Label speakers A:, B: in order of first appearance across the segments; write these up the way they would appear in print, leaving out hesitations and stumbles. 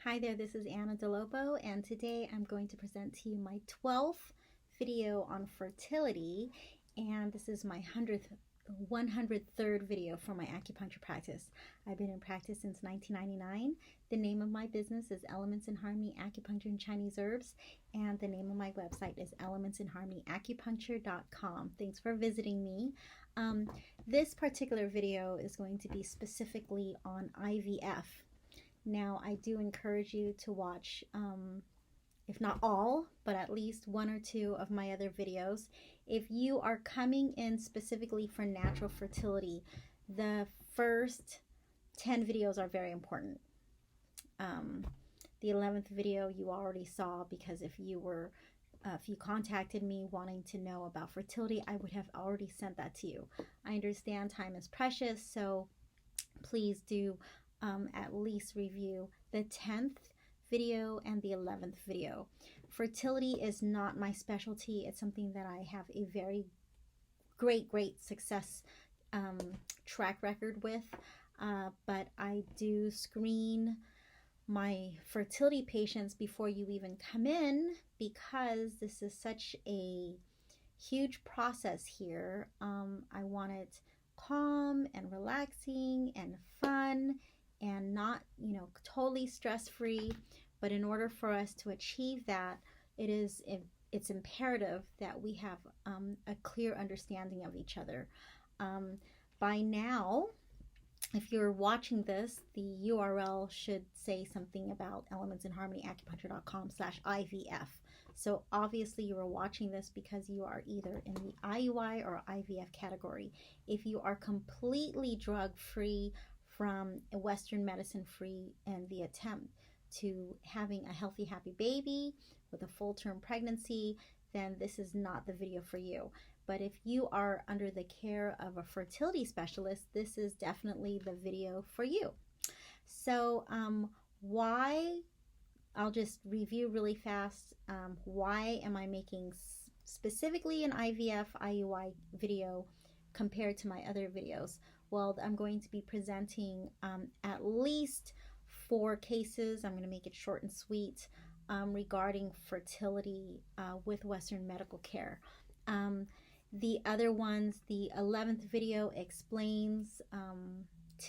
A: Hi there, this is Navida Dolopo, and today I'm going to present to you my 12th video on fertility, and this is my 103rd video for my acupuncture practice. I've been in practice since 1999. The name of my business is Elements in Harmony Acupuncture and Chinese Herbs, and the name of my website is elementsinharmonyacupuncture.com. Thanks for visiting me. This particular video is going to be specifically on IVF. Now, I do encourage you to watch, if not all, but at least one or two of my other videos. If you are coming in specifically for natural fertility, the first 10 videos are very important. The 11th video you already saw, because if you contacted me wanting to know about fertility, I would have already sent that to you. I understand time is precious, so please do at least review the 10th video and the 11th video. Fertility is not my specialty. It's something that I have a very great success track record with, but I do screen my fertility patients before you even come in, because this is such a huge process here. I want it calm and relaxing and fun and not, totally stress-free. But in order for us to achieve that, it's imperative that we have a clear understanding of each other. By now, if you're watching this, the URL should say something about elementsinharmonyacupuncture.com/IVF. So obviously you are watching this because you are either in the IUI or IVF category. If you are completely drug-free, from Western medicine free, and the attempt to having a healthy, happy baby with a full-term pregnancy, then this is not the video for you. But if you are under the care of a fertility specialist, this is definitely the video for you. So I'll just review really fast. Why am I making specifically an IVF IUI video compared to my other videos? Well, I'm going to be presenting at least 4 cases. I'm going to make it short and sweet regarding fertility with Western medical care. The other ones, the 11th video explains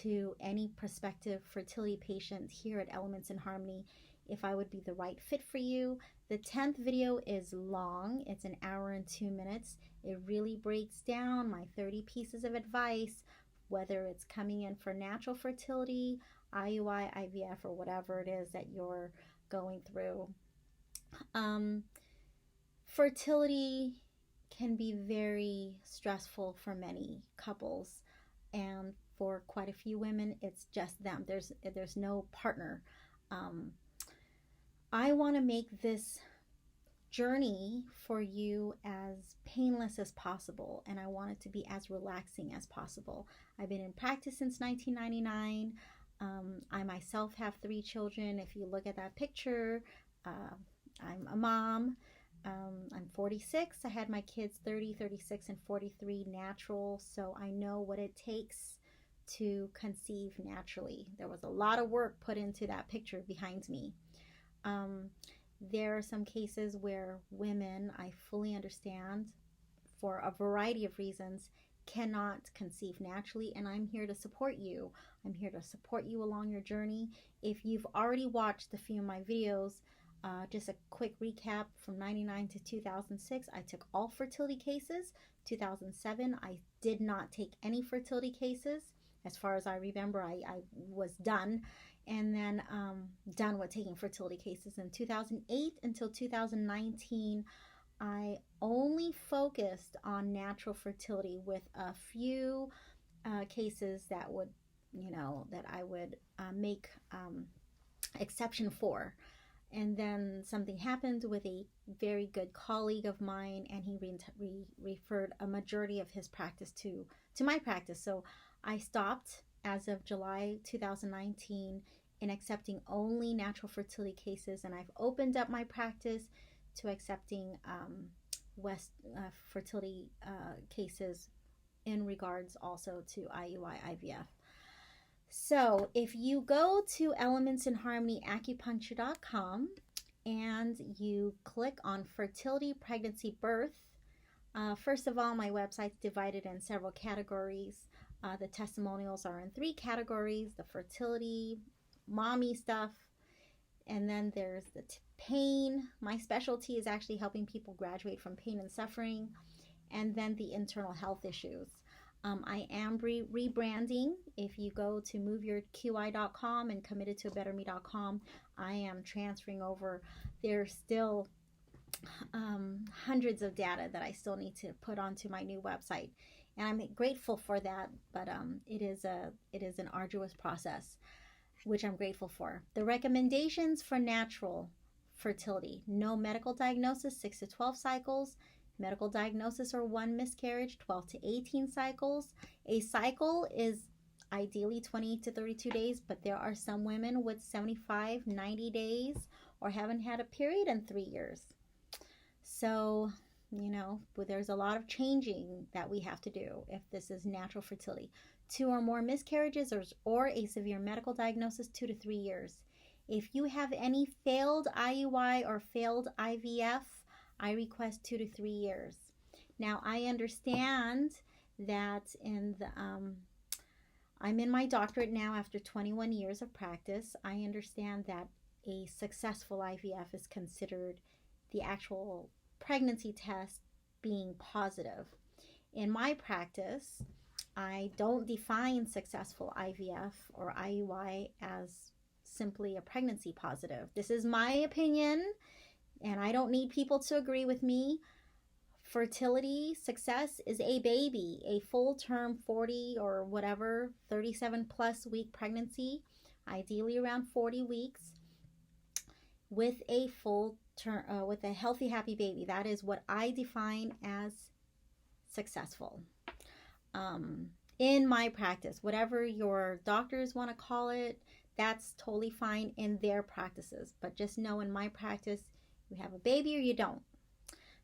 A: to any prospective fertility patient here at Elements in Harmony if I would be the right fit for you. The 10th video is long. It's an hour and 2 minutes. It really breaks down my 30 pieces of advice, whether it's coming in for natural fertility, IUI, IVF, or whatever it is that you're going through. Fertility can be very stressful for many couples, and for quite a few women, it's just them. There's no partner. I want to make this journey for you as painless as possible, and I want it to be as relaxing as possible. I've been in practice since 1999. I myself have 3 children. If you look at that picture, I'm a mom. I'm 46. I had my kids 30, 36, and 43 natural, so I know what it takes to conceive naturally. There was a lot of work put into that picture behind me. There are some cases where women, I fully understand, for a variety of reasons, cannot conceive naturally, and I'm here to support you. I'm here to support you along your journey. If you've already watched a few of my videos, just a quick recap: from 99 to 2006, I took all fertility cases. 2007, I did not take any fertility cases. As far as I remember, I was done. And then done with taking fertility cases. In 2008 until 2019, I only focused on natural fertility, with a few cases that would, that I would make exception for. And then something happened with a very good colleague of mine, and he referred a majority of his practice to my practice. So I stopped as of July 2019 in accepting only natural fertility cases, and I've opened up my practice to accepting fertility cases in regards also to IUI, IVF. So if you go to elementsinharmonyacupuncture.com and you click on fertility, pregnancy, birth, first of all, my website's divided in several categories. The testimonials are in 3 categories: the fertility, mommy stuff, and then there's the pain. My specialty is actually helping people graduate from pain and suffering, and then the internal health issues. I am rebranding. If you go to moveyourqi.com and committedtobetterme.com, I am transferring over. There's still hundreds of data that I still need to put onto my new website, and I'm grateful for that. But it is an arduous process, which I'm grateful for. The recommendations for natural fertility: no medical diagnosis, 6 to 12 cycles. Medical diagnosis or 1 miscarriage, 12 to 18 cycles. A cycle is ideally 28 to 32 days, but there are some women with 75, 90 days or haven't had a period in 3 years. So, there's a lot of changing that we have to do if this is natural fertility. 2 or more miscarriages or a severe medical diagnosis, 2 to 3 years. If you have any failed IUI or failed IVF, I request 2 to 3 years. Now, I understand that I'm in my doctorate now after 21 years of practice. I understand that a successful IVF is considered the actual pregnancy test being positive. In my practice, I don't define successful IVF or IUI as simply a pregnancy positive. This is my opinion, and I don't need people to agree with me. Fertility success is a baby, a full-term 40 or whatever, 37 plus week pregnancy, ideally around 40 weeks, with a full term, with a healthy, happy baby. That is what I define as successful. In my practice, whatever your doctors want to call it, that's totally fine in their practices. But just know, in my practice, you have a baby or you don't.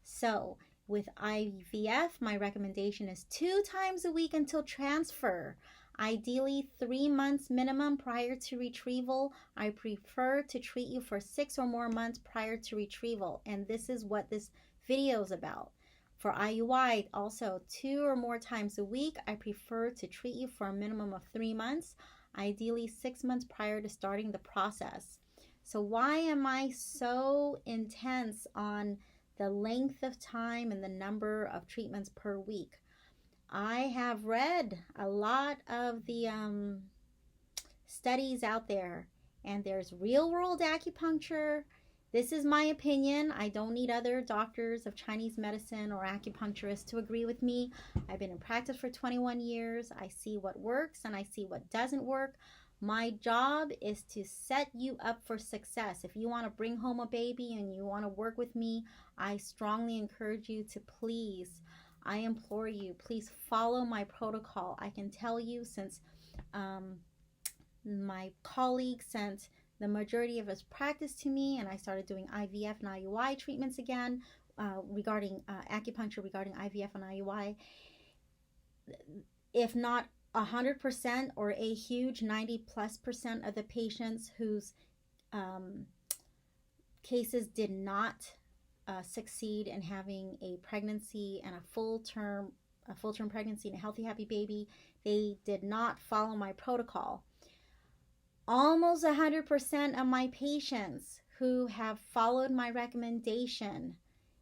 A: So with IVF, my recommendation is 2 times a week until transfer. Ideally 3 months minimum prior to retrieval. I prefer to treat you for 6 or more months prior to retrieval. And this is what this video is about. For IUI, also 2 or more times a week. I prefer to treat you for a minimum of 3 months, ideally 6 months prior to starting the process. So why am I so intense on the length of time and the number of treatments per week? I have read a lot of the studies out there, and there's real-world acupuncture. This is my opinion. I don't need other doctors of Chinese medicine or acupuncturists to agree with me. I've been in practice for 21 years. I see what works and I see what doesn't work. My job is to set you up for success. If you want to bring home a baby and you want to work with me, I strongly encourage you to please, I implore you, please follow my protocol. I can tell you, since my colleague sent the majority of his practice to me and I started doing IVF and IUI treatments again, regarding acupuncture, regarding IVF and IUI, if not 100% or a huge 90+% of the patients whose cases did not succeed in having a pregnancy and a full-term pregnancy and a healthy, happy baby, they did not follow my protocol. Almost 100% of my patients who have followed my recommendation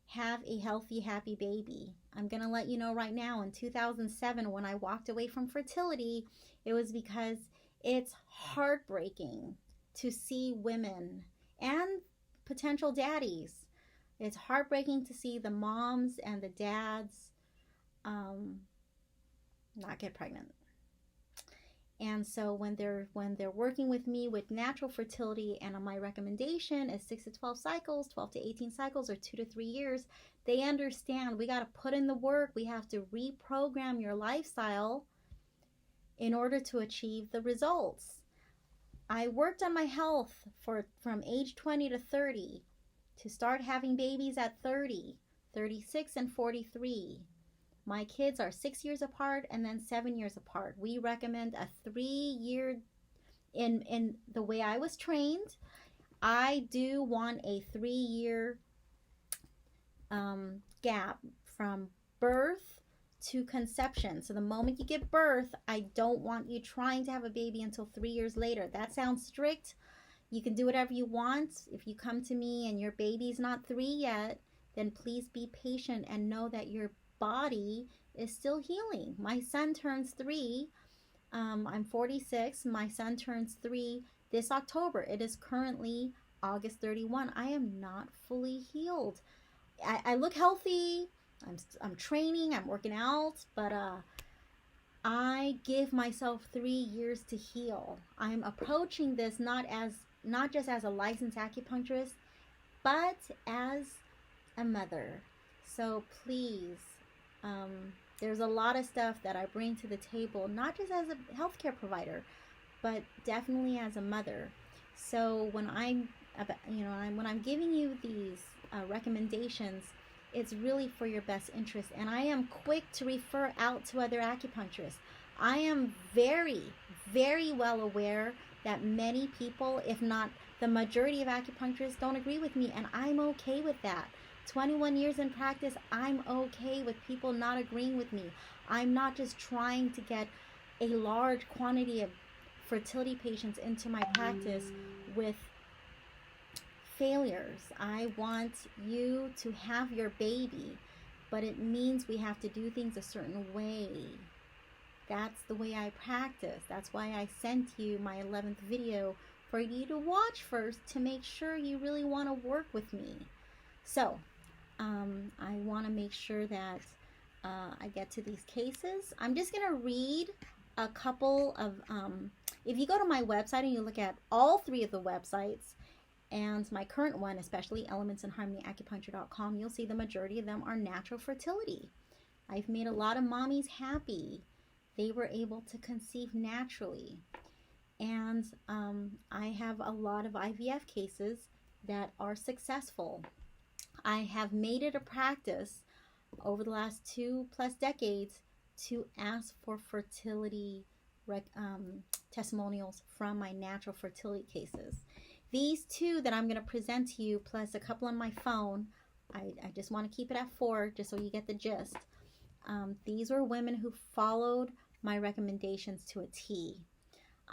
A: have a healthy, happy baby. I'm going to let you know right now, in 2007, when I walked away from fertility, it was because it's heartbreaking to see women and potential daddies. It's heartbreaking to see the moms and the dads not get pregnant. And so when they're working with me with natural fertility, and my recommendation is 6 to 12 cycles, 12 to 18 cycles, or 2 to 3 years, they understand we got to put in the work. We have to reprogram your lifestyle in order to achieve the results. I worked on my health from age 20 to 30, to start having babies at 30, 36, and 43. My kids are 6 years apart and then 7 years apart. We recommend a 3-year in the way I was trained, I do want a 3-year gap from birth to conception. So the moment you give birth, I don't want you trying to have a baby until 3 years later. That sounds strict. You can do whatever you want. If you come to me and your baby's not 3 yet, then please be patient and know that your body is still healing. My son turns 3. I'm 46. My son turns 3 this October. It is currently August 31. I am not fully healed. I look healthy. I'm training. I'm working out, but I give myself 3 years to heal. I'm approaching this not just as a licensed acupuncturist, but as a mother. So please, there's a lot of stuff that I bring to the table, not just as a healthcare provider, but definitely as a mother. So when I'm giving you these recommendations, it's really for your best interest. And I am quick to refer out to other acupuncturists. I am very, very well aware that many people, if not the majority of acupuncturists, don't agree with me, and I'm okay with that. 21 years in practice, I'm okay with people not agreeing with me. I'm not just trying to get a large quantity of fertility patients into my practice with failures. I want you to have your baby, but it means we have to do things a certain way. That's the way I practice. That's why I sent you my 11th video for you to watch first to make sure you really want to work with me. So, I want to make sure that I get to these cases. I'm just going to read a couple of, if you go to my website and you look at all 3 of the websites, and my current one, especially elementsinharmonyacupuncture.com, you'll see the majority of them are natural fertility. I've made a lot of mommies happy. They were able to conceive naturally. And I have a lot of IVF cases that are successful. I have made it a practice over the last 2+ decades to ask for fertility testimonials from my natural fertility cases. These 2 that I'm going to present to you, plus a couple on my phone, I just want to keep it at 4 just so you get the gist. These were women who followed my recommendations to a T.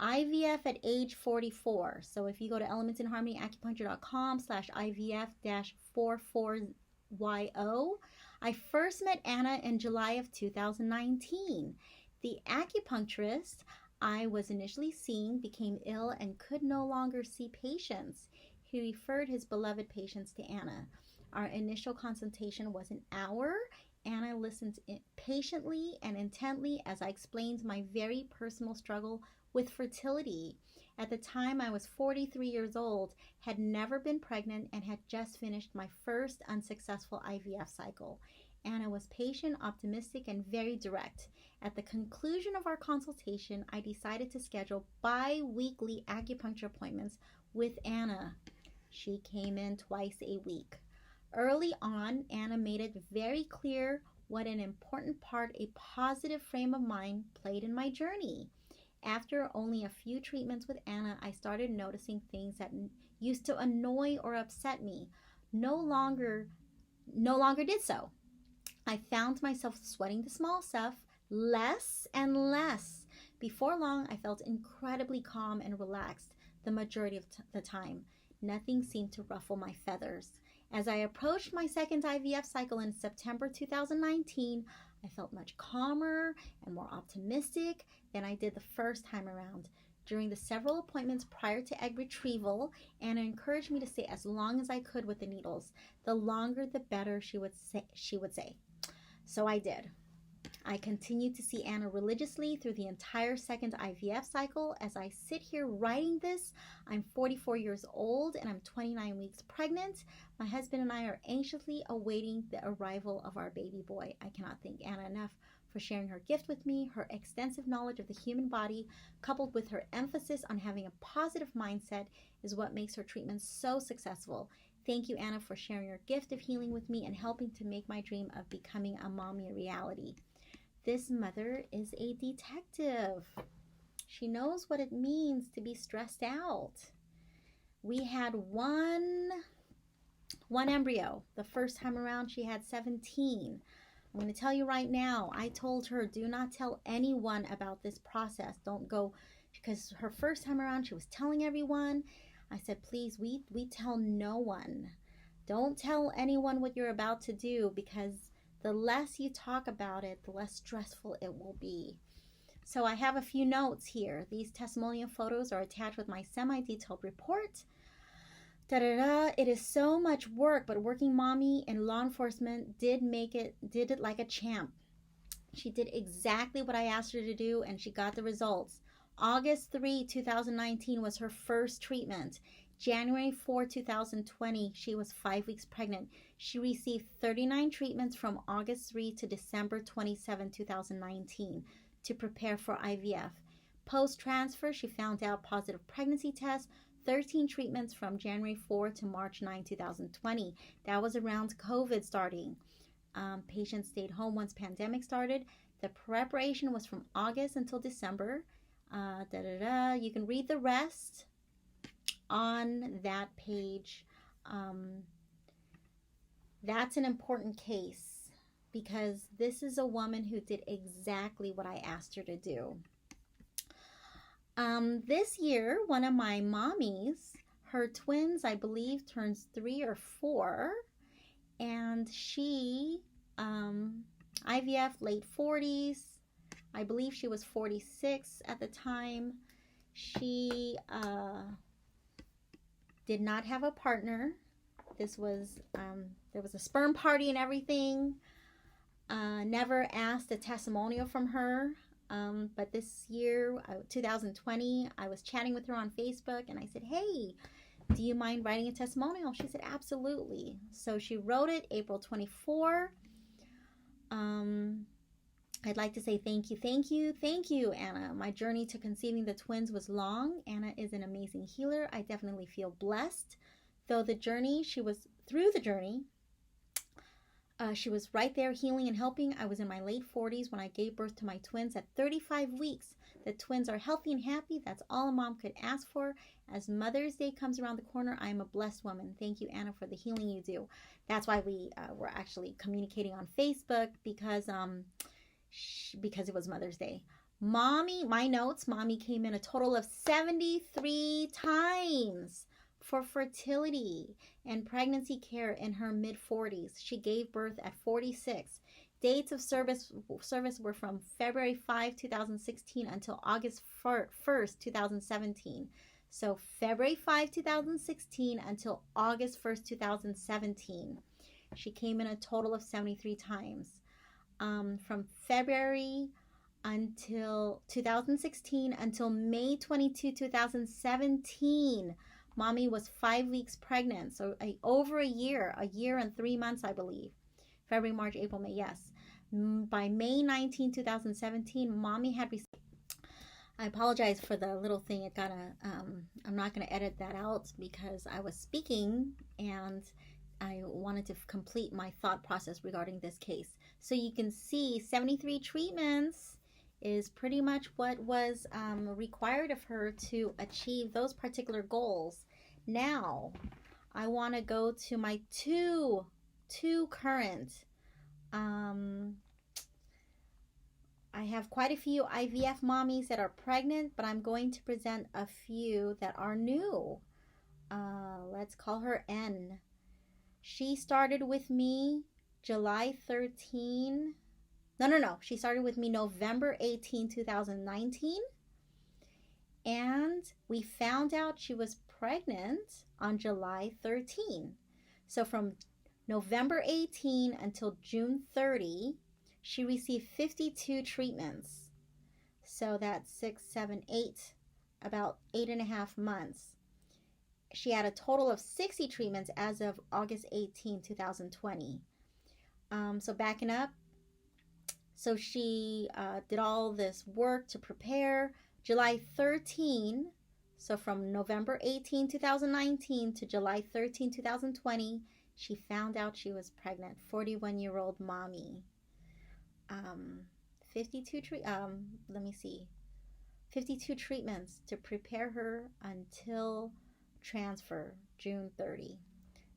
A: IVF at age 44. So if you go to elementsinharmonyacupuncture.com/IVF-44YO, I first met Anna in July of 2019. The acupuncturist I was initially seeing became ill and could no longer see patients. He referred his beloved patients to Anna. Our initial consultation was an hour. Anna listened patiently and intently as I explained my very personal struggle with fertility. At the time, I was 43 years old, had never been pregnant, and had just finished my first unsuccessful IVF cycle. Anna was patient, optimistic, and very direct. At the conclusion of our consultation, I decided to schedule bi-weekly acupuncture appointments with Anna. She came in twice a week. Early on, Anna made it very clear what an important part a positive frame of mind played in my journey. After only a few treatments with Anna, I started noticing things that used to annoy or upset me no longer did so. I found myself sweating the small stuff less and less. Before long, I felt incredibly calm and relaxed the majority of the time. Nothing seemed to ruffle my feathers. As I approached my second IVF cycle in September 2019, I felt much calmer and more optimistic than I did the first time around. During the several appointments prior to egg retrieval, Anna encouraged me to stay as long as I could with the needles. The longer, the better, she would say. So I did. I continued to see Anna religiously through the entire second IVF cycle. As I sit here writing this, I'm 44 years old and I'm 29 weeks pregnant. My husband and I are anxiously awaiting the arrival of our baby boy. I cannot thank Anna enough for sharing her gift with me. Her extensive knowledge of the human body, coupled with her emphasis on having a positive mindset, is what makes her treatment so successful. Thank you, Anna, for sharing your gift of healing with me and helping to make my dream of becoming a mommy a reality. This mother is a detective. She knows what it means to be stressed out. We had one embryo. The first time around, she had 17. I'm going to tell you right now, I told her, do not tell anyone about this process. Don't go, because her first time around, she was telling everyone. I said, please, we tell no one. Don't tell anyone what you're about to do, because the less you talk about it, the less stressful it will be. So I have a few notes here. These testimonial photos are attached with my semi-detailed report. It is so much work, but working mommy in law enforcement did it like a champ. She did exactly what I asked her to do, and she got the results. August 3, 2019 was her first treatment. January 4, 2020, she was 5 weeks pregnant. She received 39 treatments from August 3 to December 27, 2019 to prepare for IVF. Post-transfer, she found out positive pregnancy test, 13 treatments from January 4 to March 9, 2020. That was around COVID starting. Patients stayed home once pandemic started. The preparation was from August until December. You can read the rest on that page. That's an important case because this is a woman who did exactly what I asked her to do. This year, one of my mommies, her twins, I believe, turns 3 or 4, and she, IVF late 40s, I believe she was 46 at the time. She did not have a partner. This was, there was a sperm party and everything. Never asked a testimonial from her. But this year, 2020, I was chatting with her on Facebook and I said, hey, do you mind writing a testimonial? She said, absolutely. So she wrote it April 24. I'd like to say thank you, Anna. My journey to conceiving the twins was long. Anna is an amazing healer. I definitely feel blessed. Through the journey, she was right there healing and helping. I was in my late 40s when I gave birth to my twins at 35 weeks. The twins are healthy and happy. That's all a mom could ask for. As Mother's Day comes around the corner, I am a blessed woman. Thank you, Anna, for the healing you do. That's why we were actually communicating on Facebook because it was Mother's Day. My notes, Mommy came in a total of 73 times for fertility and pregnancy care in her mid-40s. She gave birth at 46. Dates of service were from February 5, 2016 until August 1st, 2017. So February 5, 2016 until August 1st, 2017. She came in a total of 73 times. From February until 2016 until May 22, 2017, Mommy was 5 weeks pregnant, so over a year and 3 months, I believe. February, March, April, May, yes. By May 19, 2017, Mommy had received... I apologize for the little thing. It got I'm not going to edit that out because I was speaking and I wanted to complete my thought process regarding this case. So you can see 73 treatments is pretty much what was required of her to achieve those particular goals. Now, I want to go to my two current. I have quite a few IVF mommies that are pregnant, but I'm going to present a few that are new. Let's call her N. She started with me July 13. No. She started with me November 18, 2019. And we found out she was pregnant on July 13. So from November 18 until June 30, she received 52 treatments. So that's 6, 7, 8, about 8.5 months. She had a total of 60 treatments as of August 18, 2020. So backing up, so she did all this work to prepare. July 13, so from November 18, 2019 to July 13, 2020, she found out she was pregnant. 41-year-old mommy. 52 let me see. 52 treatments to prepare her until transfer June 30.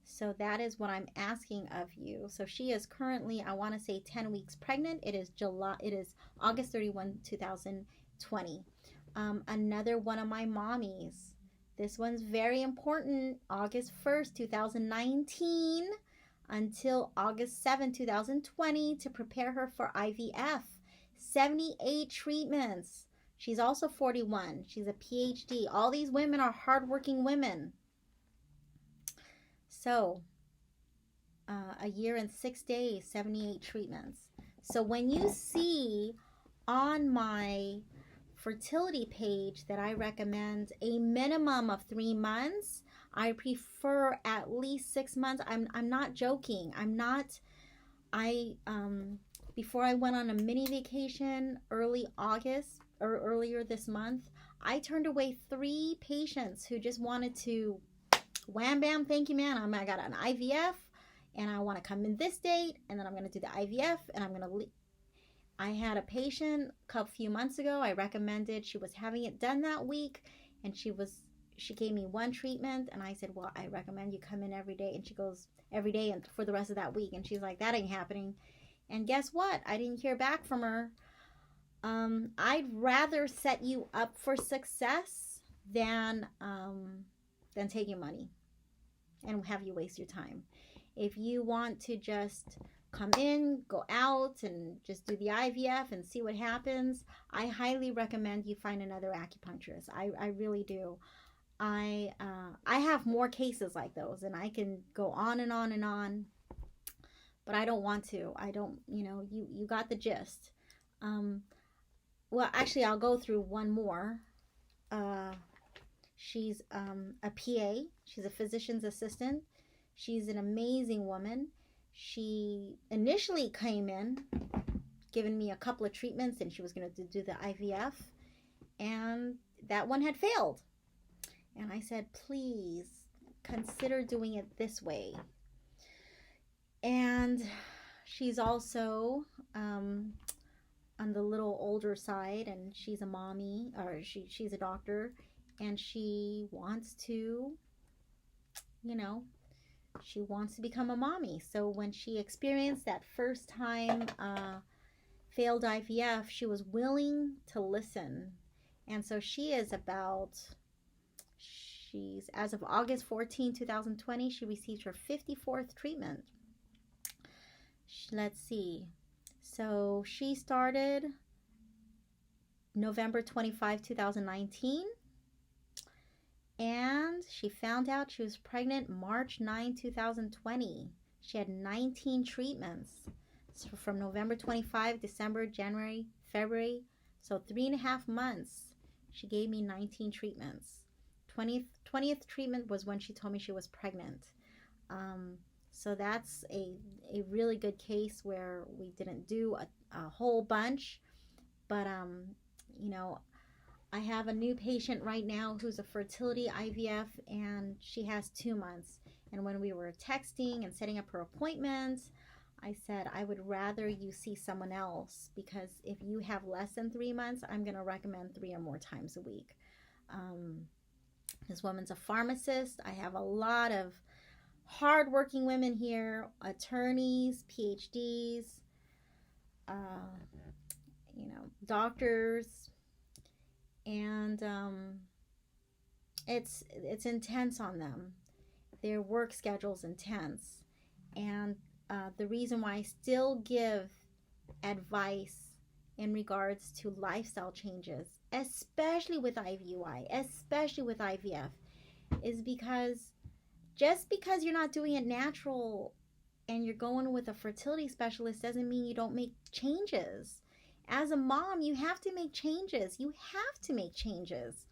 A: So that is what I'm asking of you. So she is currently, I want to say 10 weeks pregnant. It is August 31, 2020. Another one of my mommies. This one's very important. August 1st, 2019 until August 7, 2020 to prepare her for IVF. 78 treatments. She's also 41. She's a PhD. All these women are hardworking women. So, a year and 6 days, 78 treatments. So when you see on my fertility page that I recommend a minimum of 3 months, I prefer at least 6 months. I'm not joking. Before I went on a mini vacation early August or earlier this month, I turned away 3 patients who just wanted to wham bam, thank you, man. I got an IVF and I want to come in this date, and then I'm going to do the IVF and I'm going to I had a patient a few months ago. I recommended, she was having it done that week, and she gave me 1 treatment, and I said, well, I recommend you come in every day. And she goes, every day and for the rest of that week. And she's like, that ain't happening. And guess what? I didn't hear back from her. I'd rather set you up for success than take your money and have you waste your time. If you want to just come in, go out, and just do the IVF and see what happens, I highly recommend you find another acupuncturist. I really do. I have more cases like those, and I can go on and on and on, but I don't want to. I don't, you got the gist. Well, actually, I'll go through one more. She's a PA. She's a physician's assistant. She's an amazing woman. She initially came in, giving me a couple of treatments, and she was going to do the IVF, and that one had failed. And I said, please consider doing it this way. And she's also on the little older side, and she's a mommy, or she's a doctor, and she wants to, she wants to become a mommy. So when she experienced that first time failed IVF, she was willing to listen. And so she's as of August 14, 2020, she received her 54th treatment. Let's see. So she started November 25, 2019. And she found out she was pregnant March 9, 2020. She had 19 treatments. So from November 25, December, January, February. So 3.5 months. She gave me 19 treatments. 20th treatment was when she told me she was pregnant. So that's a really good case where we didn't do a whole bunch. But, I have a new patient right now who's a fertility IVF, and she has 2 months. And when we were texting and setting up her appointments, I said, I would rather you see someone else, because if you have less than 3 months, I'm going to recommend 3 or more times a week. This woman's a pharmacist. I have a lot of hardworking women here, attorneys, PhDs, doctors. And it's intense on them. Their work schedule's intense. And the reason why I still give advice in regards to lifestyle changes, especially with IUI, especially with IVF, is because just because you're not doing it natural and you're going with a fertility specialist doesn't mean you don't make changes. As a mom, you have to make changes. You have to make changes,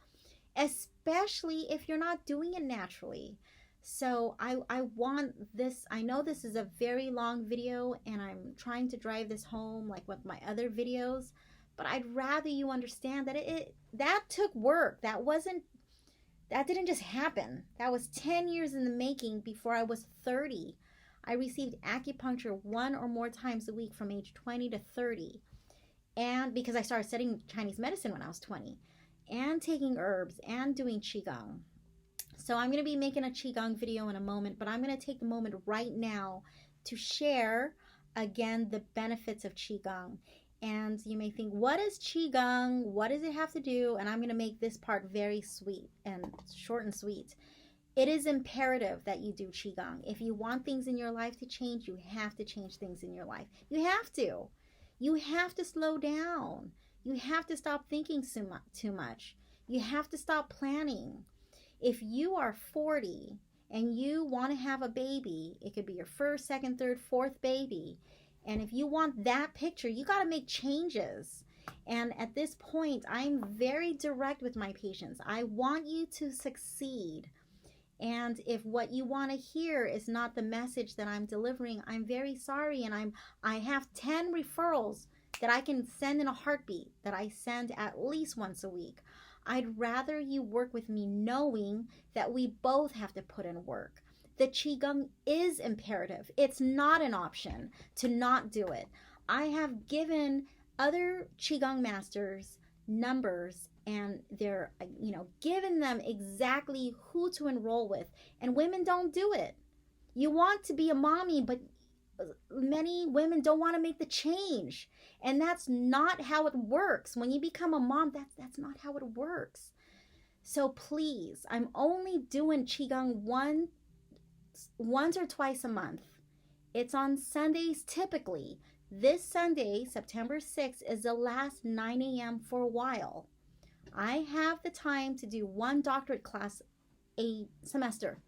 A: especially if you're not doing it naturally. So I want this. I know this is a very long video, and I'm trying to drive this home like with my other videos, but I'd rather you understand that that took work. That didn't just happen. That was 10 years in the making. Before I was 30, I received acupuncture 1 or more times a week from age 20 to 30. And because I started studying Chinese medicine when I was 20. and taking herbs and doing Qigong. So I'm going to be making a Qigong video in a moment, but I'm going to take the moment right now to share again the benefits of Qigong. And you may think, what is Qigong? What does it have to do? And I'm going to make this part very sweet and short and sweet. It is imperative that you do Qigong. If you want things in your life to change, you have to change things in your life. You have to. You have to slow down. You have to stop thinking too much. You have to stop planning. If you are 40 and you want to have a baby, it could be your first, second, third, fourth baby. And if you want that picture, you got to make changes. And at this point, I'm very direct with my patients. I want you to succeed. And if what you want to hear is not the message that I'm delivering, I'm very sorry. And I have 10 referrals that I can send in a heartbeat, that I send at least once a week. I'd rather you work with me knowing that we both have to put in work. The Qigong is imperative. It's not an option to not do it. I have given other Qigong masters numbers and they're, given them exactly who to enroll with. And women don't do it. You want to be a mommy, but many women don't want to make the change. And that's not how it works. When you become a mom, that's not how it works. So please, I'm only doing Qigong once or twice a month. It's on Sundays typically. This Sunday, September 6th, is the last 9 a.m. for a while. I have the time to do one doctorate class a semester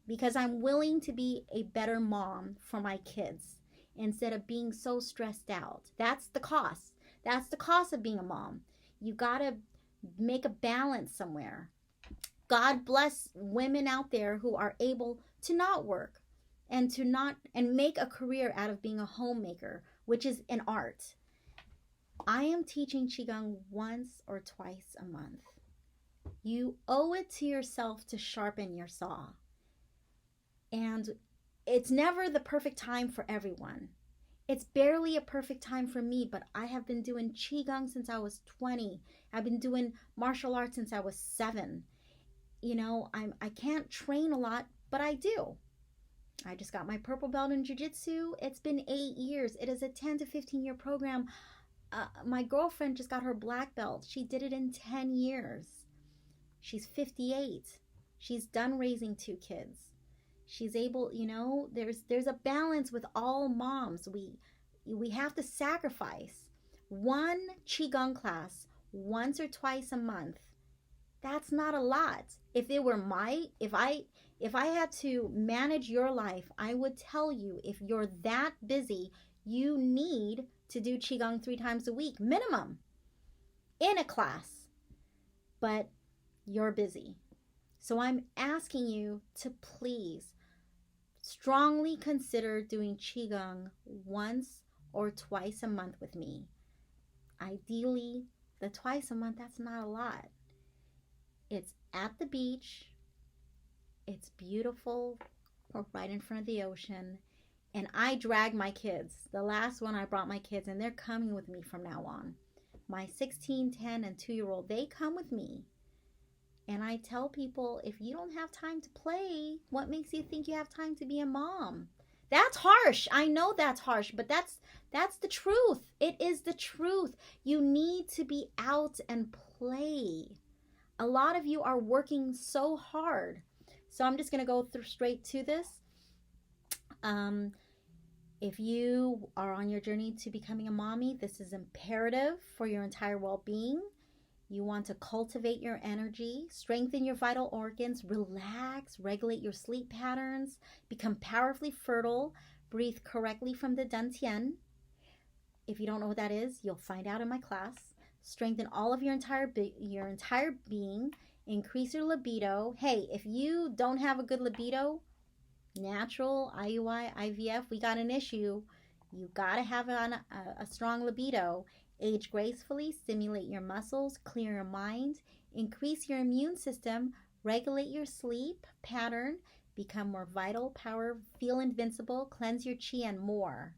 A: because I'm willing to be a better mom for my kids instead of being so stressed out. That's the cost. That's the cost of being a mom. You got to make a balance somewhere. God bless women out there who are able to not work and make a career out of being a homemaker, which is an art. I am teaching Qigong once or twice a month. You owe it to yourself to sharpen your saw. And it's never the perfect time for everyone. It's barely a perfect time for me, but I have been doing Qigong since I was 20. I've been doing martial arts since I was 7. I can't train a lot, but I do. I just got my purple belt in jiu-jitsu. It's been 8 years. It is a 10 to 15 year program. My girlfriend just got her black belt. She did it in 10 years. She's 58. She's done raising 2 kids. She's able, there's a balance with all moms. We have to sacrifice. One Qigong class once or twice a month. That's not a lot. If I had to manage your life, I would tell you, if you're that busy, you need to do Qigong 3 times a week, minimum, in a class. But you're busy. So I'm asking you to please strongly consider doing Qigong once or twice a month with me. Ideally, the twice a month, that's not a lot. It's at the beach. It's beautiful. We're right in front of the ocean. And I drag my kids. The last one I brought my kids, and they're coming with me from now on. My 16, 10, and 2-year-old, they come with me. And I tell people, if you don't have time to play, what makes you think you have time to be a mom? That's harsh. I know that's harsh, but that's the truth. It is the truth. You need to be out and play. A lot of you are working so hard. So I'm just going to go straight to this. If you are on your journey to becoming a mommy, this is imperative for your entire well-being. You want to cultivate your energy, strengthen your vital organs, relax, regulate your sleep patterns, become powerfully fertile, breathe correctly from the dantian. If you don't know what that is, you'll find out in my class. Strengthen all of your entire being, increase your libido. Hey, if you don't have a good libido, natural, IUI, IVF, we got an issue. You got to have a strong libido. Age gracefully, stimulate your muscles, clear your mind, increase your immune system, regulate your sleep pattern, become more vital, power, feel invincible, cleanse your chi, and more.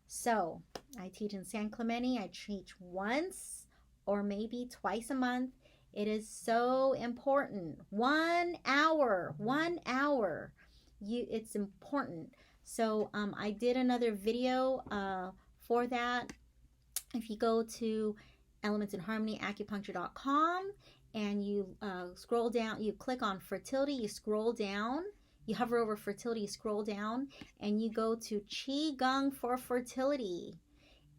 A: So, I teach in San Clemente. I teach once or maybe twice a month. It is so important. 1 hour, 1 hour. It's important. So I did another video for that. If you go to elementsinharmonyacupuncture.com and you scroll down, you click on fertility, you scroll down, you hover over fertility, you scroll down, and you go to Qigong for fertility.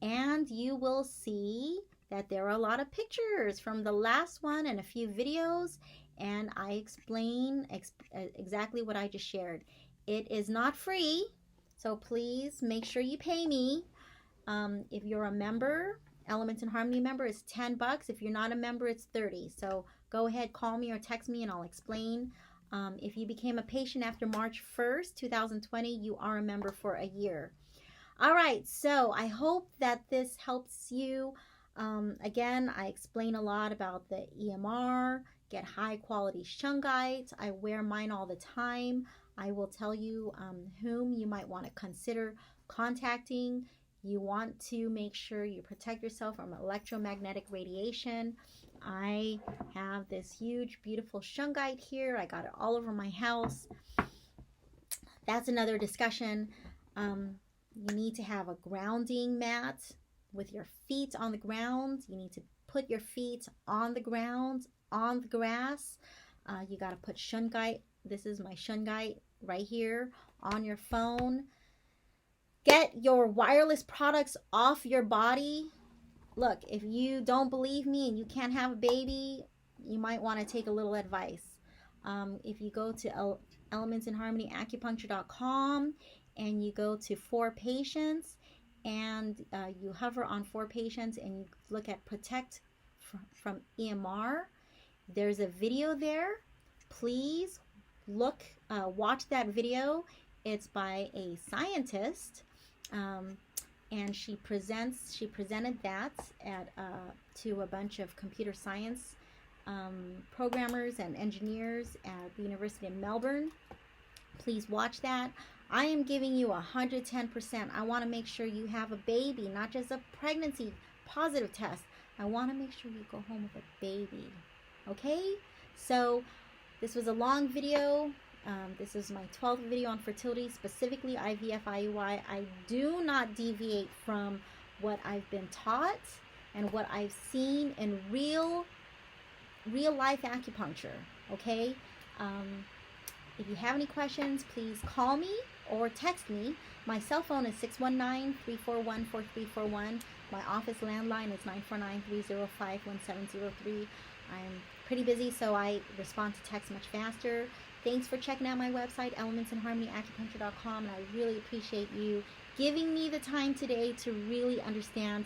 A: And you will see that there are a lot of pictures from the last one and a few videos, and I explain exactly what I just shared. It is not free, so please make sure you pay me. If you're a member, Elements in Harmony member, is $10. If you're not a member, it's $30. So go ahead, call me or text me and I'll explain. If you became a patient after March 1st, 2020, you are a member for a year. All right, so I hope that this helps you. Again, I explain a lot about the EMR, get high quality shungite. I wear mine all the time. I will tell you whom you might want to consider contacting. You want to make sure you protect yourself from electromagnetic radiation. I have this huge, beautiful shungite here. I got it all over my house. That's another discussion. You need to have a grounding mat with your feet on the ground. You need to put your feet on the ground, on the grass. You got to put shungite. This is my shungite right here on your phone. Get your wireless products off your body. Look, if you don't believe me and you can't have a baby, you might want to take a little advice. If you go to elementsinharmonyacupuncture.com and you go to 4 patients and you hover on 4 patients and you look at protect from EMR, there's a video there. Please look, watch that video. It's by a scientist. And she presented that to a bunch of computer science programmers and engineers at the University of Melbourne. Please watch that. I am giving you 110%. I want to make sure you have a baby, not just a pregnancy positive test. I want to make sure you go home with a baby. Okay? So this was a long video. This is my 12th video on fertility, specifically IVF, IUI. I do not deviate from what I've been taught and what I've seen in real life acupuncture, okay? If you have any questions, please call me or text me. My cell phone is 619-341-4341. My office landline is 949-305-1703. I'm pretty busy, so I respond to text much faster. Thanks for checking out my website, elementsinharmonyacupuncture.com, and I really appreciate you giving me the time today to really understand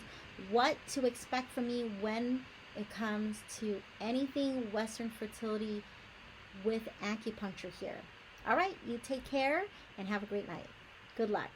A: what to expect from me when it comes to anything Western fertility with acupuncture here. All right, you take care and have a great night. Good luck.